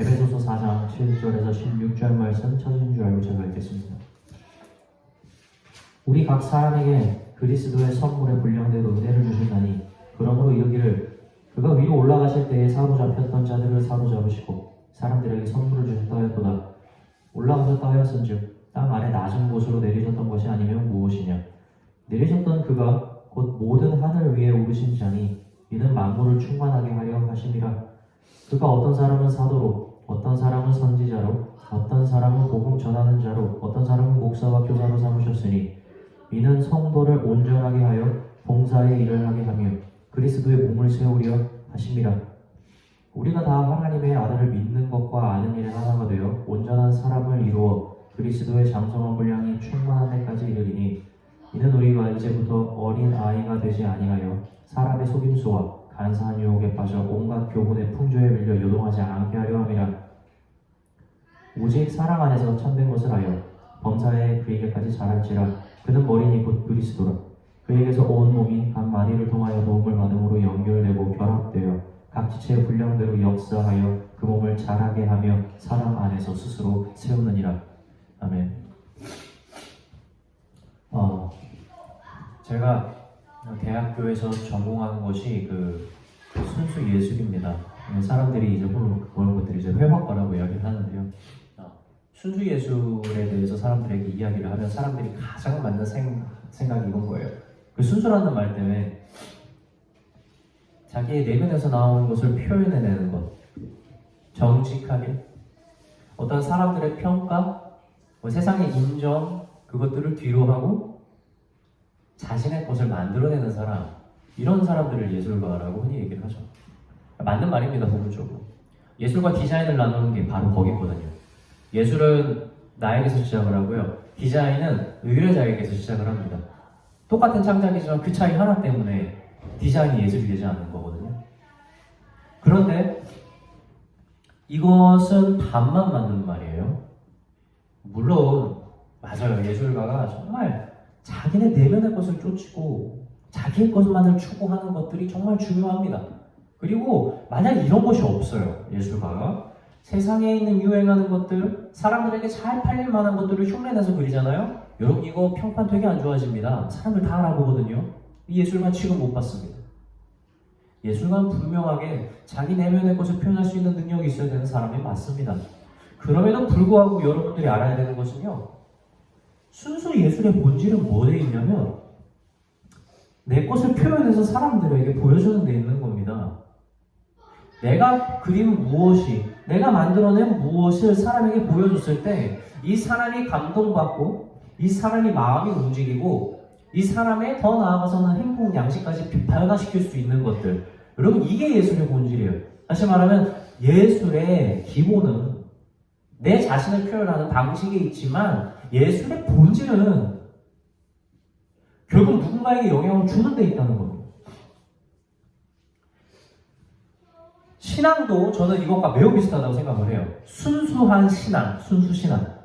에베소서 4장 7절에서 16절 말씀 찾으신 줄 알고 제가 읽겠습니다. 우리 각 사람에게 그리스도의 선물의 분량대로 은혜를 주신다니 그러므로 이르기를 그가 위로 올라가실 때에 사로잡혔던 자들을 사로잡으시고 사람들에게 선물을 주셨다 하였도다. 올라가셨다 하였은즉 땅 아래 낮은 곳으로 내리셨던 것이 아니면 무엇이냐. 내리셨던 그가 곧 모든 하늘 위에 오르신 자니 이는 만물을 충만하게 하려 하심이라. 그가 어떤 사람은 사도로, 어떤 사람은 선지자로, 어떤 사람은 복음 전하는 자로, 어떤 사람은 목사와 교사로 삼으셨으니 이는 성도를 온전하게 하여 봉사의 일을 하게 하며 그리스도의 몸을 세우려 하심이라. 우리가 다 하나님의 아들을 믿는 것과 아는 일에 하나가 되어 온전한 사람을 이루어 그리스도의 장성한 분량이 충만한 데까지 이르리니 이는 우리가 이제부터 어린 아이가 되지 아니하여 사람의 속임수와 간사한 유혹에 빠져 온갖 교훈의 풍조에 밀려 요동하지 않게 하려 함이라. 오직 사랑 안에서 참된 것을 하여 범사에 그에게까지 자랄지라. 그는 머리니 곧 그리스도라. 그에게서 온 몸이 각 마디를 통하여 도움을 받음으로 연결되고 결합되어 각 지체의 분량대로 역사하여 그 몸을 자라게 하며 사랑 안에서 스스로 세우느니라. 아멘. 제가 대학교에서 전공하는 것이 순수 예술입니다. 사람들이 이제 그런 것들이 이제 회화과라고 이야기를 하는데요. 순수 예술에 대해서 사람들에게 이야기를 하면 사람들이 가장 맞는 생각이 이건 거예요. 그 순수라는 말 때문에 자기의 내면에서 나오는 것을 표현해내는 것, 정직하게 어떤 사람들의 평가, 세상의 인정 그것들을 뒤로 하고 자신의 것을 만들어내는 사람, 이런 사람들을 예술가라고 흔히 얘기를 하죠. 맞는 말입니다. 부분적으로 예술과 디자인을 나누는 게 바로 거기거든요. 예술은 나에게서 시작을 하고요, 디자인은 의뢰자에게서 시작을 합니다. 똑같은 창작이지만 그 차이 하나 때문에 디자인이 예술이 되지 않는 거거든요. 그런데 이것은 반만 맞는 말이에요. 물론 맞아요. 예술가가 정말 자기네 내면의 것을 쫓고 자기의 것만을 추구하는 것들이 정말 중요합니다. 그리고 만약 이런 것이 없어요, 예술가가 세상에 있는 유행하는 것들, 사람들에게 잘 팔릴 만한 것들을 흉내내서 그리잖아요. 여러분 이거 평판 되게 안 좋아집니다. 사람들 다 알아보거든요. 이 예술가 취급 못 받습니다. 예술가는 분명하게 자기 내면의 것을 표현할 수 있는 능력이 있어야 되는 사람이 맞습니다. 그럼에도 불구하고 여러분들이 알아야 되는 것은요, 순수 예술의 본질은 뭐에 있냐면 내 것을 표현해서 사람들에게 보여주는 데 있는 겁니다. 내가 그린 무엇이, 내가 만들어낸 무엇을 사람에게 보여줬을 때 이 사람이 감동받고 이 사람이 마음이 움직이고 이 사람의 더 나아가서는 행복 양식까지 발현시킬 수 있는 것들, 여러분 이게 예술의 본질이에요. 다시 말하면 예술의 기본은 내 자신을 표현하는 방식이 있지만 예술의 본질은 결국 누군가에게 영향을 주는 데 있다는 겁니다. 신앙도 저는 이것과 매우 비슷하다고 생각을 해요. 순수한 신앙, 순수 신앙.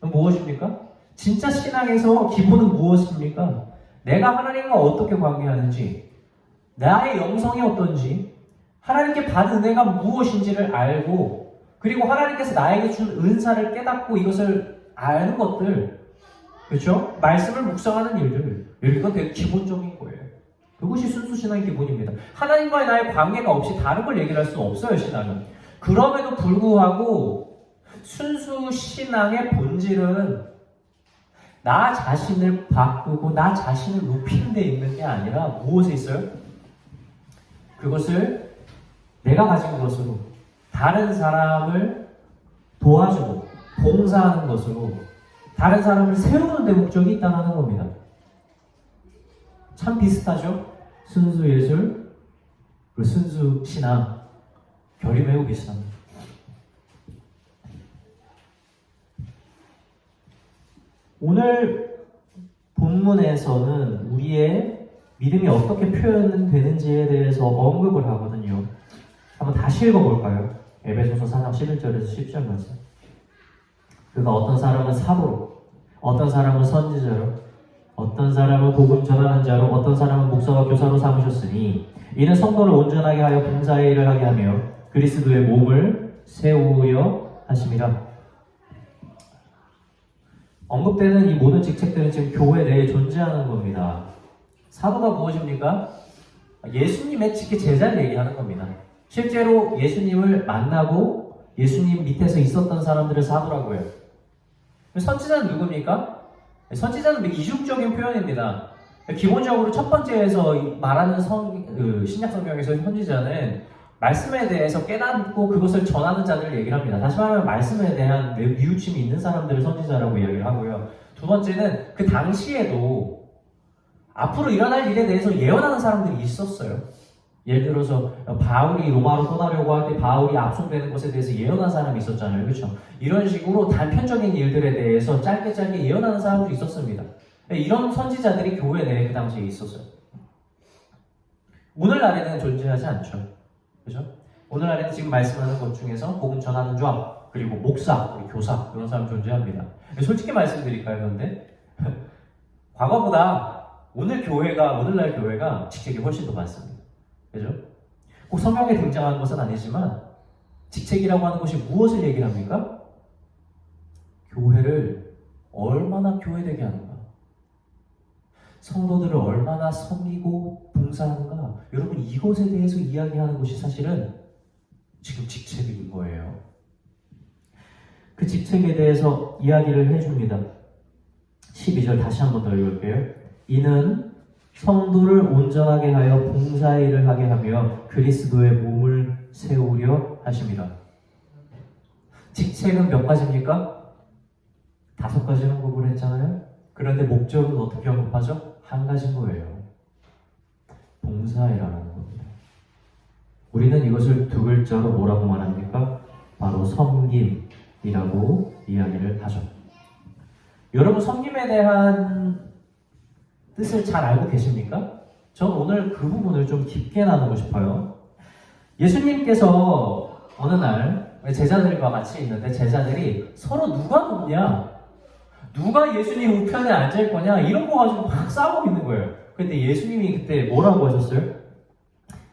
무엇입니까? 진짜 신앙에서 기본은 무엇입니까? 내가 하나님과 어떻게 관계하는지, 나의 영성이 어떤지, 하나님께 받은 은혜가 무엇인지를 알고, 그리고 하나님께서 나에게 준 은사를 깨닫고 이것을 아는 것들, 그렇죠? 말씀을 묵상하는 일들, 이건 되게 기본적인 거예요. 그것이 순수신앙의 기본입니다. 하나님과의 나의 관계가 없이 다른 걸 얘기를 할 수는 없어요, 신앙은. 그럼에도 불구하고 순수신앙의 본질은 나 자신을 바꾸고 나 자신을 높이는 데 있는 게 아니라 무엇에 있어요? 그것을 내가 가진 것으로 다른 사람을 도와주고 봉사하는 것으로 다른 사람을 세우는 데 목적이 있다는 겁니다. 참 비슷하죠? 순수 예술, 그리고 순수 신앙, 결이 매우 비슷합니다. 오늘 본문에서는 우리의 믿음이 어떻게 표현되는지에 대해서 언급을 하거든요. 한번 다시 읽어볼까요? 에베소서 4장 11절에서 10절 말씀. 그가 어떤 사람은 사도로, 어떤 사람은 선지자로, 어떤 사람은 복음 전하는 자로, 어떤 사람은 목사와 교사로 삼으셨으니 이는 성도를 온전하게 하여 봉사의 일을 하게 하며 그리스도의 몸을 세우려 하심이라. 언급되는 이 모든 직책들은 지금 교회 내에 존재하는 겁니다. 사도가 무엇입니까? 예수님의 직계 제자를 얘기하는 겁니다. 실제로 예수님을 만나고 예수님 밑에서 있었던 사람들을 사도라고 해요. 선지자는 누굽니까? 선지자는 이중적인 표현입니다. 기본적으로 첫 번째에서 말하는 신약 성경에서의 선지자는 말씀에 대해서 깨닫고 그것을 전하는 자들을 얘기를 합니다. 다시 말하면 말씀에 대한 뉘우침이 있는 사람들을 선지자라고 이야기를 하고요. 두 번째는 그 당시에도 앞으로 일어날 일에 대해서 예언하는 사람들이 있었어요. 예를 들어서 바울이 로마로 떠나려고 할 때 바울이 압송되는 것에 대해서 예언한 사람이 있었잖아요. 그렇죠? 이런 식으로 단편적인 일들에 대해서 짧게 예언하는 사람들이 있었습니다. 이런 선지자들이 교회 내에 그 당시에 있었어요. 오늘날에는 존재하지 않죠. 그죠? 오늘날에는 지금 말씀하는 것 중에서 복음 전하는 자, 그리고 목사, 그리고 교사, 이런 사람 존재합니다. 솔직히 말씀드릴까요, 그런데? 과거보다 오늘날 교회가 직책이 훨씬 더 많습니다. 그죠? 꼭 성경에 등장하는 것은 아니지만, 직책이라고 하는 것이 무엇을 얘기를 합니까? 교회를 얼마나 교회되게 하는가? 성도들을 얼마나 섬기고 봉사하는가? 여러분, 이것에 대해서 이야기하는 것이 사실은 지금 직책인 거예요. 그 직책에 대해서 이야기를 해줍니다. 12절 다시 한 번 더 읽을게요. 이는 성도를 온전하게 하여 봉사의 일을 하게 하며 그리스도의 몸을 세우려 하심이라. 직책은 몇 가지입니까? 5가지 언급을 했잖아요. 그런데 목적은 어떻게 언급하죠? 한 가지인 거예요. 봉사이라는 겁니다. 우리는 이것을 두 글자로 뭐라고 말합니까? 바로 섬김이라고 이야기를 하죠. 여러분, 섬김에 대한 뜻을 잘 알고 계십니까? 저는 오늘 그 부분을 좀 깊게 나누고 싶어요. 예수님께서 어느 날 제자들과 같이 있는데 제자들이 서로 누가 높냐? 누가 예수님 우편에 앉을 거냐? 이런 거 가지고 막 싸우고 있는 거예요. 근데 예수님이 그때 뭐라고 하셨어요?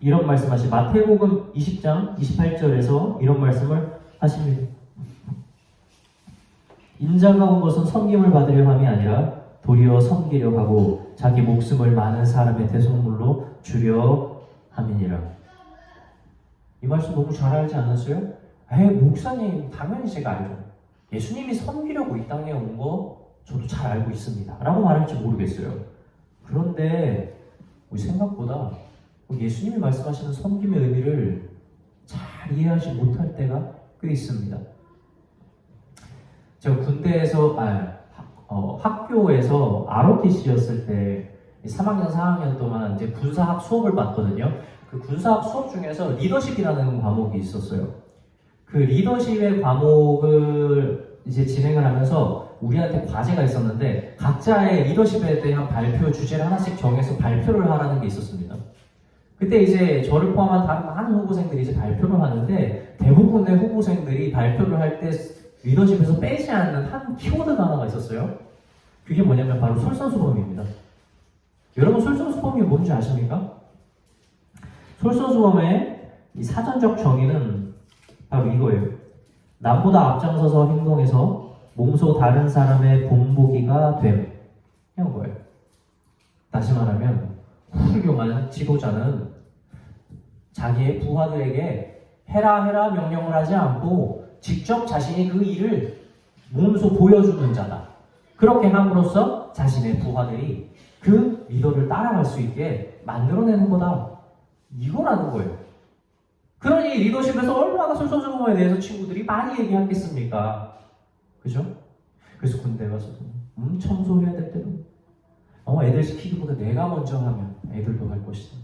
이런 말씀하시 마태복음 20장 28절에서 이런 말씀을 하십니다. 인자가 온 것은 섬김을 받으려 함이 아니라 도리어 섬기려 하고 자기 목숨을 많은 사람의 대속물로 주려 함이니라. 이 말씀 너무 잘 알지 않으세요? 목사님, 당연히 제가 알죠. 예수님이 섬기려고 이 땅에 온 거 저도 잘 알고 있습니다 라고 말할지 모르겠어요. 그런데 우리 생각보다 예수님이 말씀하시는 섬김의 의미를 잘 이해하지 못할 때가 꽤 있습니다. 제가 군대에서 학교에서 ROTC였을 때 3학년, 4학년 동안 이제 군사학 수업을 받거든요. 그 군사학 수업 중에서 리더십이라는 과목이 있었어요. 그 리더십의 과목을 이제 진행을 하면서 우리한테 과제가 있었는데 각자의 리더십에 대한 발표 주제를 하나씩 정해서 발표를 하라는 게 있었습니다. 그때 이제 저를 포함한 다른 많은 후보생들이 이제 발표를 하는데 대부분의 후보생들이 발표를 할 때 리더십에서 빼지 않는 한 키워드가 하나가 있었어요. 그게 뭐냐면 바로 솔선수범입니다. 여러분, 솔선수범이 뭔지 아십니까? 솔선수범의 이 사전적 정의는 바로 이거예요. 남보다 앞장서서 행동해서 몸소 다른 사람의 본보기가 됨. 이런 거예요. 다시 말하면 훌륭한 지도자는 자기의 부하들에게 해라 명령을 하지 않고 직접 자신이 그 일을 몸소 보여주는 자다. 그렇게 함으로써 자신의 부하들이 그 리더를 따라갈 수 있게 만들어내는 거다. 이거라는 거예요. 그러니 리더십에서 얼마나 솔선수범에 대해서 친구들이 많이 얘기하겠습니까? 그죠? 그래서 군대 가서 청소해야 될 때는 애들 시키기보다 내가 먼저 하면 애들도 할 것이다.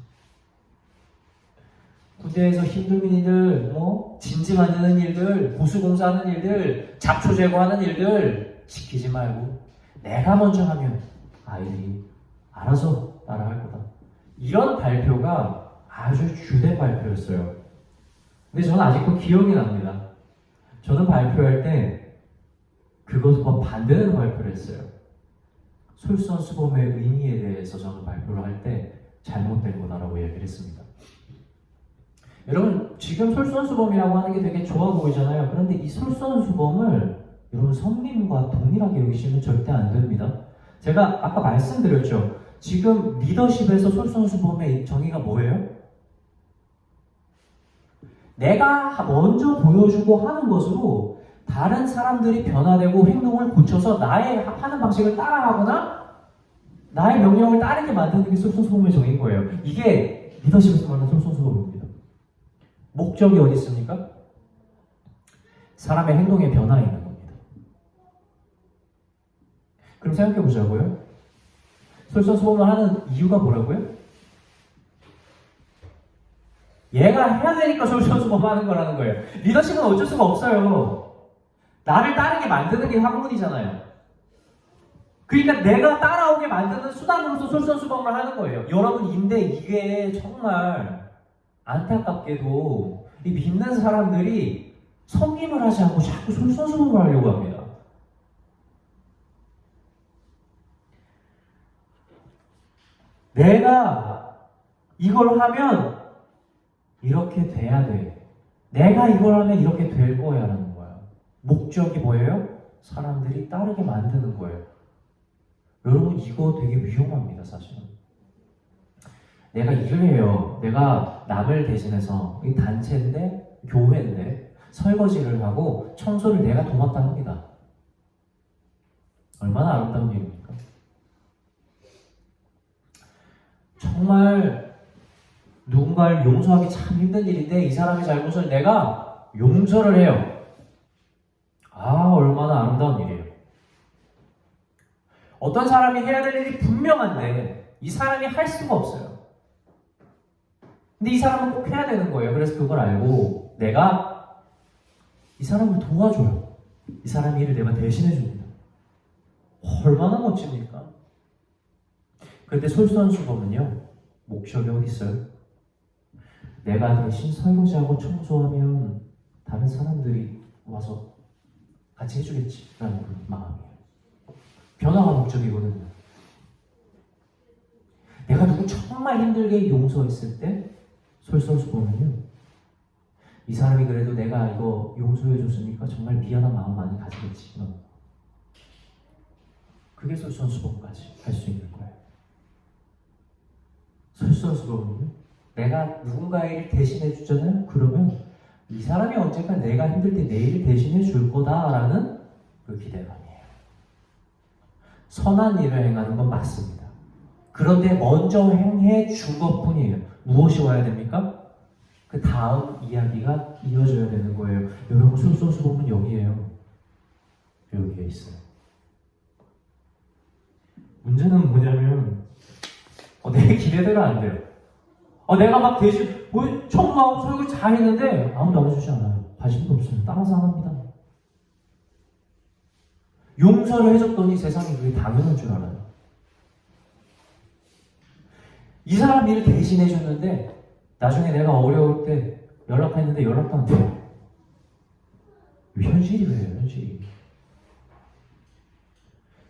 군대에서 힘든 일들, 진지 만드는 일들, 보수공사하는 일들, 잡초 제거하는 일들 시키지 말고 내가 먼저 하면 아이들이 알아서 따라할 거다. 이런 발표가 아주 주된 발표였어요. 근데 저는 아직도 기억이 납니다. 저는 발표할 때 그것과 반대되는 발표를 했어요. 솔선수범의 의미에 대해서 저는 발표를 할 때 잘못된 거다라고 얘기를 했습니다. 여러분 지금 솔선수범이라고 하는 게 되게 좋아 보이잖아요. 그런데 이 솔선수범을 여러분 선림과 동일하게 여기시면 절대 안 됩니다. 제가 아까 말씀드렸죠. 지금 리더십에서 솔선수범의 정의가 뭐예요? 내가 먼저 보여주고 하는 것으로 다른 사람들이 변화되고 행동을 고쳐서 나의 하는 방식을 따라하거나 나의 명령을 따르게 만드는 게 솔선수범의 정의인 거예요. 이게 리더십에서 말하는 솔선수범입니다. 목적이 어디 있습니까? 사람의 행동에 변화에 있는 겁니다. 그럼 생각해 보자고요. 솔선수범을 하는 이유가 뭐라고요? 얘가 해야 되니까 솔선수범 하는 거라는 거예요. 리더십은 어쩔 수가 없어요. 나를 따르게 만드는 게 학문이잖아요. 그러니까 내가 따라오게 만드는 수단으로서 솔선수범을 하는 거예요. 여러분, 근데 이게 정말 안타깝게도 이 믿는 사람들이 섬김을 하지 않고 자꾸 솔선수범을 하려고 합니다. 내가 이걸 하면 이렇게 돼야 돼. 내가 이걸 하면 이렇게 될 거야 라는 거야. 목적이 뭐예요? 사람들이 따르게 만드는 거예요. 여러분 이거 되게 위험합니다 사실은. 내가 일을 해요. 내가 남을 대신해서 이 단체인데 교회인데 설거지를 하고 청소를 내가 도맡아 합니다. 얼마나 아름다운 일입니까? 정말 누군가를 용서하기 참 힘든 일인데 이 사람의 잘못을 내가 용서를 해요. 아, 얼마나 아름다운 일이에요. 어떤 사람이 해야 될 일이 분명한데 이 사람이 할 수가 없어요. 근데 이 사람은 꼭 해야 되는 거예요. 그래서 그걸 알고 내가 이 사람을 도와줘요. 이 사람 일을 내가 대신해 줍니다. 얼마나 멋집니까? 그런데 솔선수범은요, 목적이 어디 있어요? 내가 대신 설거지하고 청소하면 다른 사람들이 와서 같이 해주겠지라는 그런 마음이에요. 변화가 목적이거든요. 내가 누구 정말 힘들게 용서했을 때 솔선수범은요, 이 사람이 그래도 내가 이거 용서해줬으니까 정말 미안한 마음 많이 가지겠지. 그게 솔선수범까지 할 수 있는 거예요. 솔선수범은요, 내가 누군가의 일을 대신해 주잖아요. 그러면 이 사람이 언젠가 내가 힘들 때 내 일을 대신해 줄 거다라는 그 기대감이에요. 선한 일을 행하는 건 맞습니다. 그런데 먼저 행해 준 것뿐이에요. 무엇이 와야 됩니까? 그 다음 이야기가 이어져야 되는 거예요. 여러분, 솔선수범은 여기에요. 여기에 있어요. 문제는 뭐냐면 내 기대대로 안 돼요. 내가 막 대신 청소하고 설거지 잘 했는데 아무도 알아주지 않아요. 관심도 없어요. 따라서 안 합니다. 용서를 해줬더니 세상에 그게 당연한 줄 알아요. 이 사람 일을 대신 해줬는데 나중에 내가 어려울 때 연락했는데 연락도 안 돼요. 현실이 그래요. 현실이.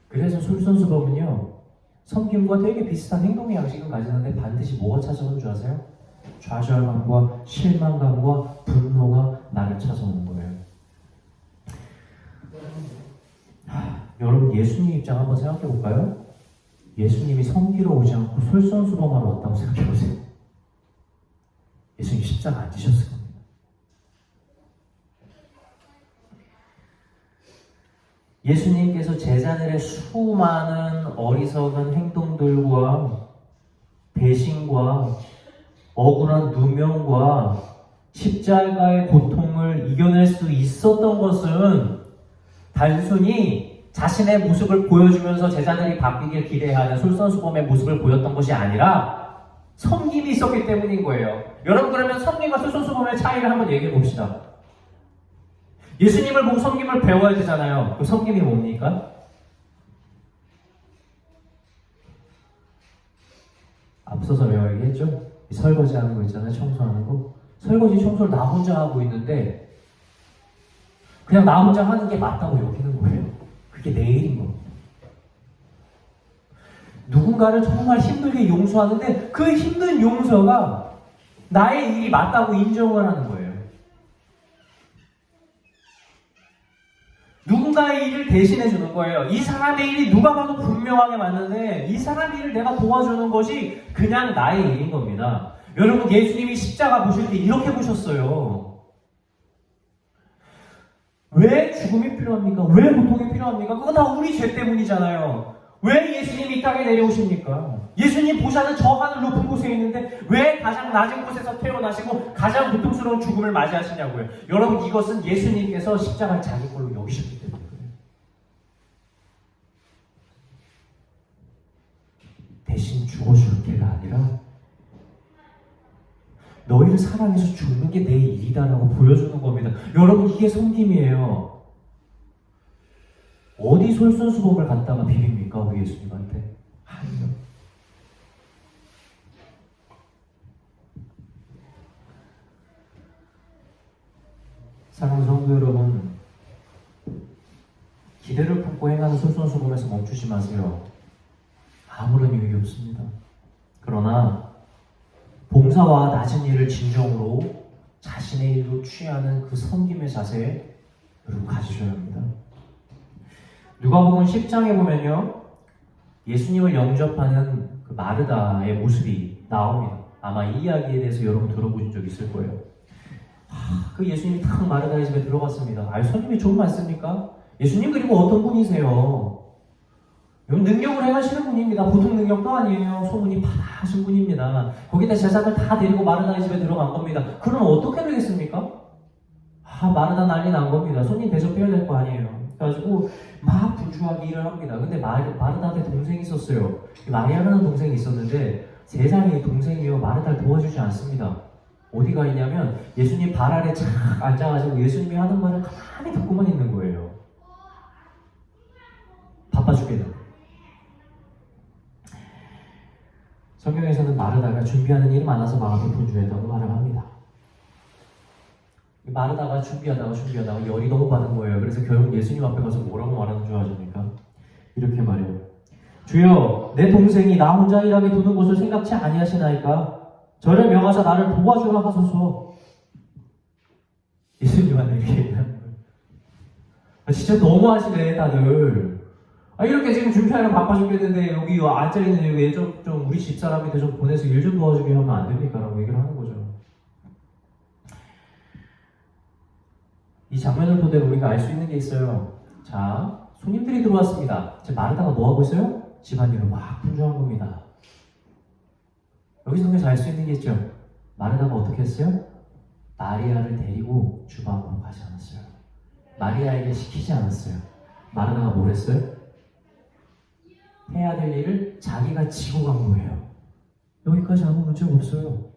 그래서 솔선수범은요, 섬김과 되게 비슷한 행동 양식을 가지는데 반드시 뭐가 찾아오는 줄 아세요? 좌절감과 실망감과 분노가 나를 찾아오는 거예요. 여러분, 예수님 입장 한번 생각해 볼까요? 예수님이 섬기러 오지 않고 솔선수범하러 왔다고 생각해 보세요. 예수님 십자가 안 지셨을 겁니다. 예수님께서 제자들의 수많은 어리석은 행동들과 배신과 억울한 누명과 십자가의 고통을 이겨낼 수 있었던 것은 단순히 자신의 모습을 보여주면서 제자들이 바뀌길 기대하는 솔선수범의 모습을 보였던 것이 아니라 섬김이 있었기 때문인 거예요. 여러분, 그러면 섬김과 솔선수범의 차이를 한번 얘기해 봅시다. 예수님을 보고 섬김을 배워야 되잖아요. 그 섬김이 뭡니까? 앞서서 내가 얘기했죠? 설거지 하는 거 있잖아요. 청소하는 거. 설거지 청소를 나 혼자 하고 있는데 그냥 나 혼자 하는 게 맞다고 여기는 거예요. 그게 내 일인 겁니다. 누군가를 정말 힘들게 용서하는데 그 힘든 용서가 나의 일이 맞다고 인정을 하는 거예요. 누군가의 일을 대신해 주는 거예요. 이 사람의 일이 누가 봐도 분명하게 맞는데 이 사람의 일을 내가 도와주는 것이 그냥 나의 일인 겁니다. 여러분, 예수님이 십자가 보실 때 이렇게 보셨어요. 왜 죽음이 필요합니까? 왜 고통이 필요합니까? 그거 다 우리 죄 때문이잖아요. 왜 예수님이 이 땅에 내려오십니까? 예수님 보시는 저 하늘 높은 곳에 있는데 왜 가장 낮은 곳에서 태어나시고 가장 고통스러운 죽음을 맞이하시냐고요. 여러분, 이것은 예수님께서 십자가를 자기 걸로 여기셨기 때문에 그래요. 대신 죽어줄 게가 아니라 너희를 사랑해서 죽는 게 내 일이다라고 보여주는 겁니다. 여러분, 이게 섬김이에요. 어디 솔선수범을 갖다가 비립니까? 우리 예수님한테? 아니요. 사랑하는 성도 여러분, 기대를 품고 행하는 솔선수범에서 멈추지 마세요. 아무런 유익이 없습니다. 그러나 봉사와 낮은 일을 진정으로 자신의 일로 취하는 그 섬김의 자세 여러분 가지셔야 합니다. 누가복음 10장에 보면요, 예수님을 영접하는 그 마르다의 모습이 나옵니다. 아마 이 이야기에 대해서 여러분 들어보신 적 있을 거예요. 그 예수님이 딱 마르다의 집에 들어갔습니다. 손님이 좀 많습니까? 예수님 그리고 어떤 분이세요? 능력을 행하시는 분입니다. 보통 능력도 아니에요. 소문이 파다하신 분입니다. 거기다 제자들 다 데리고 마르다의 집에 들어간 겁니다. 그럼 어떻게 되겠습니까? 마르다 난리 난 겁니다. 손님 대접해야 될 거 아니에요. 그래가지고 막 분주하게 일을 합니다. 근데 마르다한테 동생이 있었어요. 마리아라는 동생이 있었는데 세상에 동생이요, 마르다를 도와주지 않습니다. 어디가 있냐면 예수님 발 아래 착 앉아가지고 예수님이 하는 말을 가만히 듣고만 있는 거예요. 바빠 죽겠는. 성경에서는 마르다가 준비하는 일이 많아서 마음이 분주했다고 말을 합니다. 마르다가 준비하다가 열이 너무 받은 거예요. 그래서 결국 예수님 앞에 가서 뭐라고 말하는 줄 아십니까? 이렇게 말해요. 주여, 내 동생이 나 혼자 일하게 두는 것을 생각치 아니하시나이까? 저를 명하사 나를 도와주라 하소서. 예수님한테 이렇게 얘기하는 거예요. 진짜 너무하시네 다들. 이렇게 지금 준비하느라 바빠 죽겠는데 여기 앉아있는 여기 좀 우리 집사람한테 좀 보내서 일 좀 도와주게 하면 안 됩니까? 라고 얘기를 하는 거죠. 이 장면을 토대로 우리가 알 수 있는 게 있어요. 자, 손님들이 들어왔습니다. 지금 마르다가 뭐 하고 있어요? 집안일을 막 분주한 겁니다. 여기서 통해서 알 수 있는 게 있죠. 마르다가 어떻게 했어요? 마리아를 데리고 주방으로 가지 않았어요. 마리아에게 시키지 않았어요. 마르다가 뭘 했어요? 해야 될 일을 자기가 지고 간 거예요. 여기까지 아무 문제가 없어요.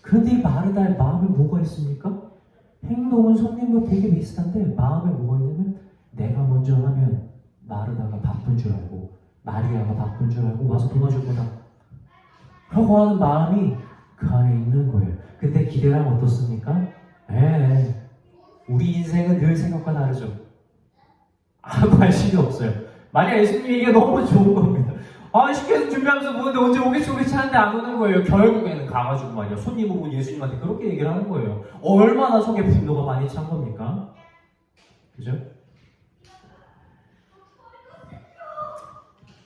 그런데 이 마르다의 마음에 뭐가 있습니까? 행동은 손님과 되게 비슷한데 마음에 뭐가 있냐면 내가 먼저 하면 마르다가 바쁜 줄 알고 마리아가 바쁜 줄 알고 와서 도와줄 거다 라고 하는 마음이 그 안에 있는 거예요. 근데 기대랑 어떻습니까? 우리 인생은 늘 생각과 다르죠. 관심이 없어요. 마리아 예수님이 이게 너무 좋은 겁니다. 쉽게 준비하면서 보는데 언제 오겠지 하는데 안 오는 거예요. 결국에는 가가지고 말이야, 손님 오고 예수님한테 그렇게 얘기를 하는 거예요. 얼마나 속에 분노가 많이 찬 겁니까? 그죠?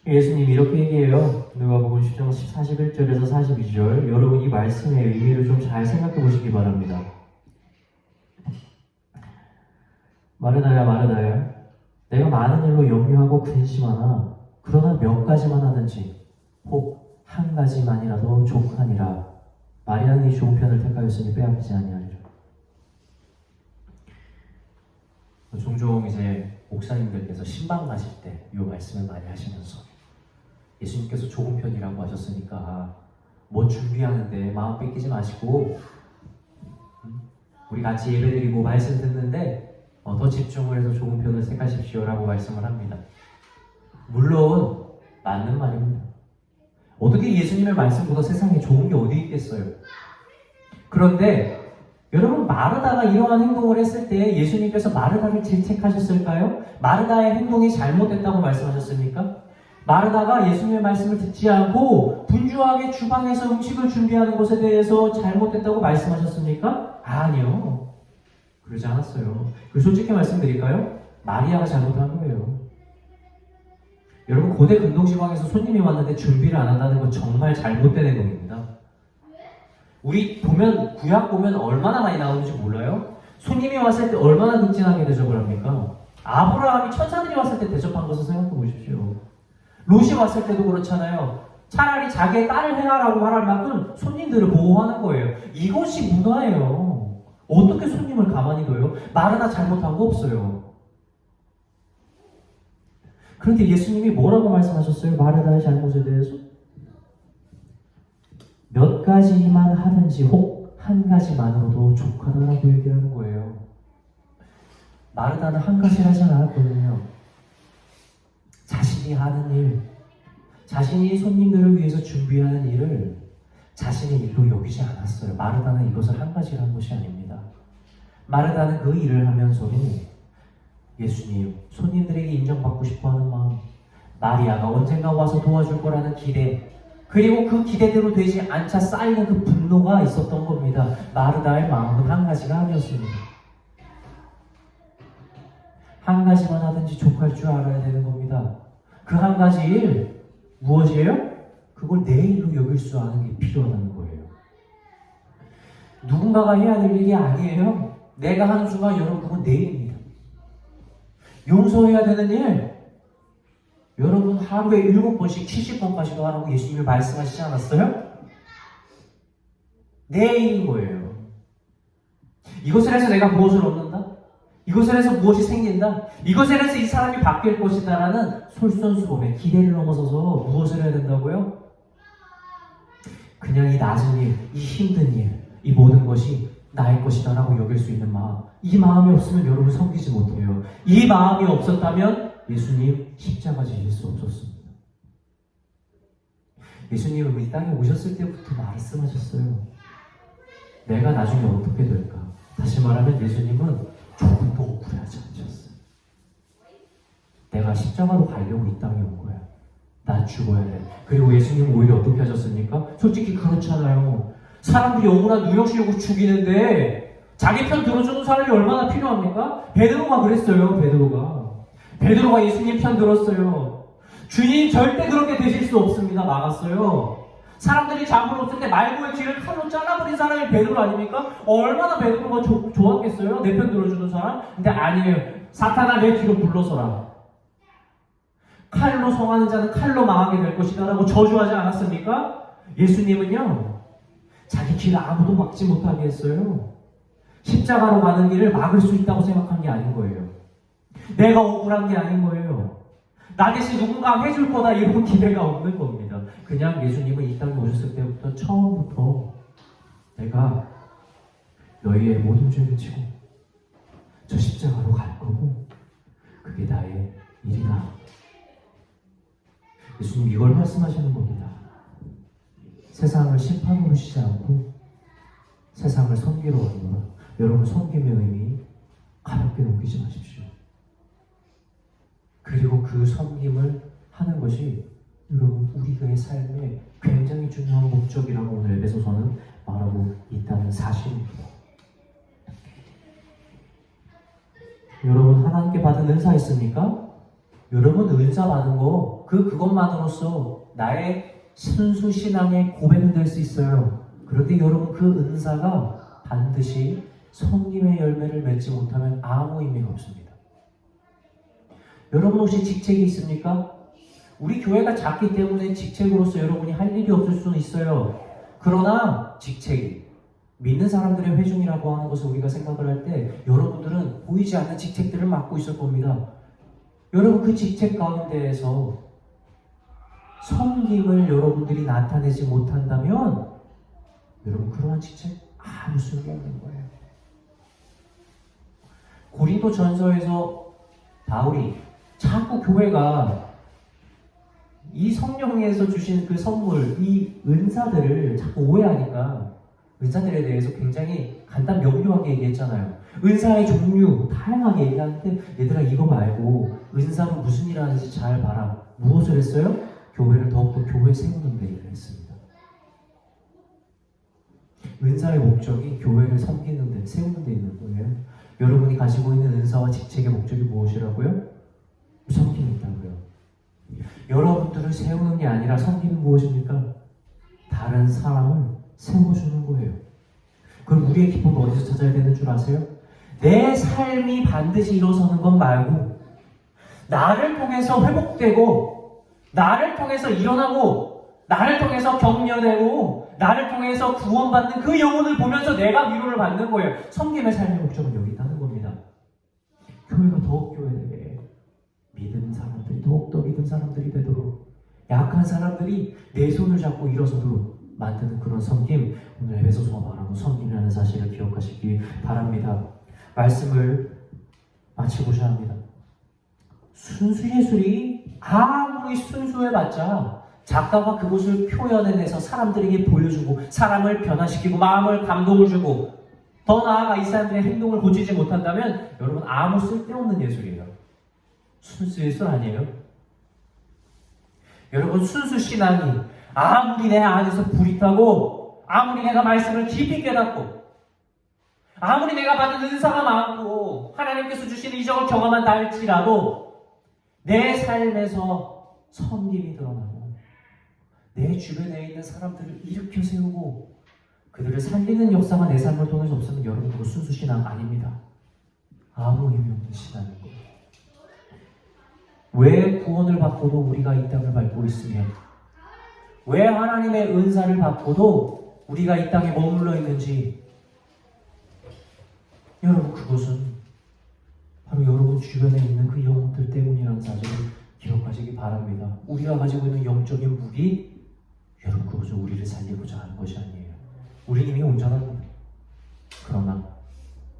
예수님이 이렇게 얘기해요. 누가복음 10장 41절에서 42절. 여러분 이 말씀의 의미를 좀 잘 생각해 보시기 바랍니다. 마르다야 마르다야, 내가 많은 일로 염려하고 근심하나 그러나 몇 가지만 하든지 혹 한 가지만이라도 족하니라. 마리아는 이 좋은 편을 택하였으니 빼앗기지 아니하리라. 종종 이제 목사님들께서 신방 가실 때 이 말씀을 많이 하시면서 예수님께서 좋은 편이라고 하셨으니까 뭐 준비하는데 마음 뺏기지 마시고 우리 같이 예배드리고 말씀 듣는데 더 집중을 해서 좋은 편을 택하십시오라고 말씀을 합니다. 물론 맞는 말입니다. 어떻게 예수님의 말씀보다 세상에 좋은 게 어디 있겠어요? 그런데 여러분, 마르다가 이러한 행동을 했을 때 예수님께서 마르다를 질책하셨을까요? 마르다의 행동이 잘못됐다고 말씀하셨습니까? 마르다가 예수님의 말씀을 듣지 않고 분주하게 주방에서 음식을 준비하는 것에 대해서 잘못됐다고 말씀하셨습니까? 아니요. 그러지 않았어요. 솔직히 말씀드릴까요? 마리아가 잘못한 거예요. 여러분, 고대 근동지방에서 손님이 왔는데 준비를 안 한다는 건 정말 잘못된 행동입니다. 우리 보면, 구약 보면 얼마나 많이 나오는지 몰라요? 손님이 왔을 때 얼마나 극진하게 대접을 합니까? 아브라함이 천사들이 왔을 때 대접한 것을 생각해 보십시오. 롯이 왔을 때도 그렇잖아요. 차라리 자기의 딸을 해라라고 말할 만큼 손님들을 보호하는 거예요. 이것이 문화예요. 어떻게 손님을 가만히 둬요? 마르다 잘못한 거 없어요. 그런데 예수님이 뭐라고 말씀하셨어요? 마르다의 잘못에 대해서? 몇 가지만 하든지 혹 한 가지만으로도 족하다라고 얘기하는 거예요. 마르다는 한 가지를 하지 않았거든요. 자신이 하는 일, 자신이 손님들을 위해서 준비하는 일을 자신의 일로 여기지 않았어요. 마르다는 이것을 한 가지를 한 것이 아닙니다. 마르다는 그 일을 하면서도 예수님, 손님들에게 인정받고 싶어하는 마음, 마리아가 언젠가 와서 도와줄 거라는 기대, 그리고 그 기대대로 되지 않자 쌓이는 그 분노가 있었던 겁니다. 마르다의 마음은 한 가지가 아니었습니다. 한 가지만 하든지 족할 줄 알아야 되는 겁니다. 그 한 가지 일, 무엇이에요? 그걸 내 일로 여길 수 아는 게 필요하다는 거예요. 누군가가 해야 될 일이 아니에요. 내가 하는 순간 여러분, 그건 내 일입니다. 용서해야 되는 일, 여러분 하루에 7번씩 70번까지도 하라고 예수님이 말씀하시지 않았어요? 내 일인 거예요. 이것을 해서 내가 무엇을 얻는다? 이것을 해서 무엇이 생긴다? 이것을 해서 이 사람이 바뀔 것이다 라는 솔선수범의 기대를 넘어서서 무엇을 해야 된다고요? 그냥 이 낮은 일, 이 힘든 일, 이 모든 것이 나의 것이다 라고 여길 수 있는 마음, 이 마음이 없으면 여러분 섬기지 못해요. 이 마음이 없었다면 예수님 십자가 지실 수 없었습니다. 예수님은 이 땅에 오셨을 때부터 말씀하셨어요. 내가 나중에 어떻게 될까? 다시 말하면 예수님은 조금 더 억울해하지 않으셨어요. 내가 십자가로 가려고 이 땅에 온 거야. 나 죽어야 돼. 그리고 예수님은 오히려 어떻게 하셨습니까? 솔직히 그렇잖아요. 사람들이 억울한 누역시려고 죽이는데 자기 편 들어주는 사람이 얼마나 필요합니까? 베드로가 그랬어요. 베드로가 예수님 편 들었어요. 주님 절대 그렇게 되실 수 없습니다. 막았어요. 사람들이 잡으러 없을 때 말고의 귀를 칼로 잘라버린 사람이 베드로 아닙니까? 얼마나 베드로가 좋았겠어요? 내 편 들어주는 사람? 근데 아니에요. 사탄아, 내 뒤로 물러서라. 칼로 성하는 자는 칼로 망하게 될 것이다 라고 저주하지 않았습니까? 예수님은요, 자기 길을 아무도 막지 못하게 했어요. 십자가로 가는 길을 막을 수 있다고 생각한 게 아닌 거예요. 내가 억울한 게 아닌 거예요. 나 대신 누군가 해줄 거다 이런 기대가 없는 겁니다. 그냥 예수님은 이 땅에 오셨을 때부터 처음부터 내가 너희의 모든 죄를 지고 저 십자가로 갈 거고 그게 나의 일이다. 예수님 이걸 말씀하시는 겁니다. 세상을 심판으로 시지 않고 세상을 섬기러 왔노라. 여러분, 섬김의 의미 가볍게 넘기지 마십시오. 그리고 그 섬김을 하는 것이 여러분 우리의 삶의 굉장히 중요한 목적이라고 오늘 에베소서는 말하고 있다는 사실입니다. 여러분, 하나님께 받은 은사 있습니까? 여러분 은사 받은 거 그것만으로써 나의 순수 신앙의 고백은 될 수 있어요. 그런데 여러분 그 은사가 반드시 섬김의 열매를 맺지 못하면 아무 의미가 없습니다. 여러분 혹시 직책이 있습니까? 우리 교회가 작기 때문에 직책으로서 여러분이 할 일이 없을 수는 있어요. 그러나 직책이 믿는 사람들의 회중이라고 하는 것을 우리가 생각을 할 때 여러분들은 보이지 않는 직책들을 맡고 있을 겁니다. 여러분 그 직책 가운데에서 섬김을 여러분들이 나타내지 못한다면 여러분 그러한 직책 아무 소용이 없는 거예요. 고린도 전서에서 바울이 자꾸 교회가 이 성령에서 주신 그 선물, 이 은사들을 자꾸 오해하니까 은사들에 대해서 굉장히 간단 명료하게 얘기했잖아요. 은사의 종류 다양하게 얘기하는데 얘들아 이거 말고 은사로 무슨 일을 하는지 잘 봐라. 무엇을 했어요? 교회를 더욱더 교회 세우는 데 일을 했습니다. 은사의 목적이 교회를 섬기는 데, 세우는 데 있는 거예요. 여러분이 가지고 있는 은사와 직책의 목적이 무엇이라고요? 섬기는다고요. 여러분들을 세우는 게 아니라 섬기는 무엇입니까? 다른 사람을 세워주는 거예요. 그럼 우리의 기쁨은 어디서 찾아야 되는 줄 아세요? 내 삶이 반드시 일어서는 것 말고 나를 통해서 회복되고 나를 통해서 일어나고 나를 통해서 격려되고 나를 통해서 구원받는 그 영혼을 보면서 내가 위로를 받는 거예요. 섬김의 삶의 목적은 여기 있다는 겁니다. 교회가 더욱 교회되게 믿는 사람들이 더욱더 믿은 사람들이 되도록 약한 사람들이 내 손을 잡고 일어서도 만드는 그런 섬김, 오늘 에베소서가 말하는 섬김이라는 사실을 기억하시기 바랍니다. 말씀을 마치고자 합니다. 순수 예술이 아무리 순수해봤자 작가가 그것을 표현해내서 사람들에게 보여주고 사람을 변화시키고 마음을 감동을 주고 더 나아가 이 사람들의 행동을 고치지 못한다면 여러분 아무 쓸데없는 예술이에요. 순수 예술 아니에요? 여러분 순수 신앙이 아무리 내 안에서 불이 타고 아무리 내가 말씀을 깊이 깨닫고 아무리 내가 받은 은사가 많고 하나님께서 주시는 이적을 경험한다 할지라도 내 삶에서 섬김이 드러나고 내 주변에 있는 사람들을 일으켜 세우고 그들을 살리는 역사가 내 삶을 통해서 없으면 여러분 그거 순수 신앙 아닙니다. 아무 의미 없는 신앙인 거예요. 왜 구원을 받고도 우리가 이 땅을 밟고 있으면 왜 하나님의 은사를 받고도 우리가 이 땅에 머물러 있는지 여러분 그것은 바로 여러분 주변에 있는 그 영혼들 때문이라는 사실을 기억하시기 바랍니다. 우리가 가지고 있는 영적인 무기 여러분 그것은 우리를 살리고자 하는 것이 아니에요. 우리는 이미 온전합니다. 그러나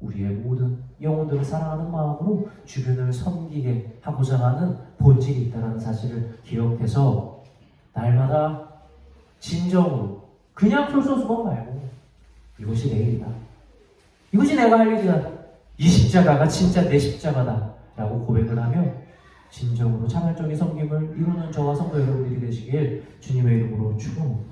우리의 모든 영혼들을 사랑하는 마음으로 주변을 섬기게 하고자 하는 본질이 있다는 사실을 기억해서 날마다 진정으로 그냥 솔선수범 말고 이것이 내 일이다. 이것이 내가 할 일이다. 이 십자가가 진짜 내 십자가다 라고 고백을 하며 진정으로 자발적인 섬김을 이루는 저와 성도 여러분들이 되시길 주님의 이름으로 축원합니다.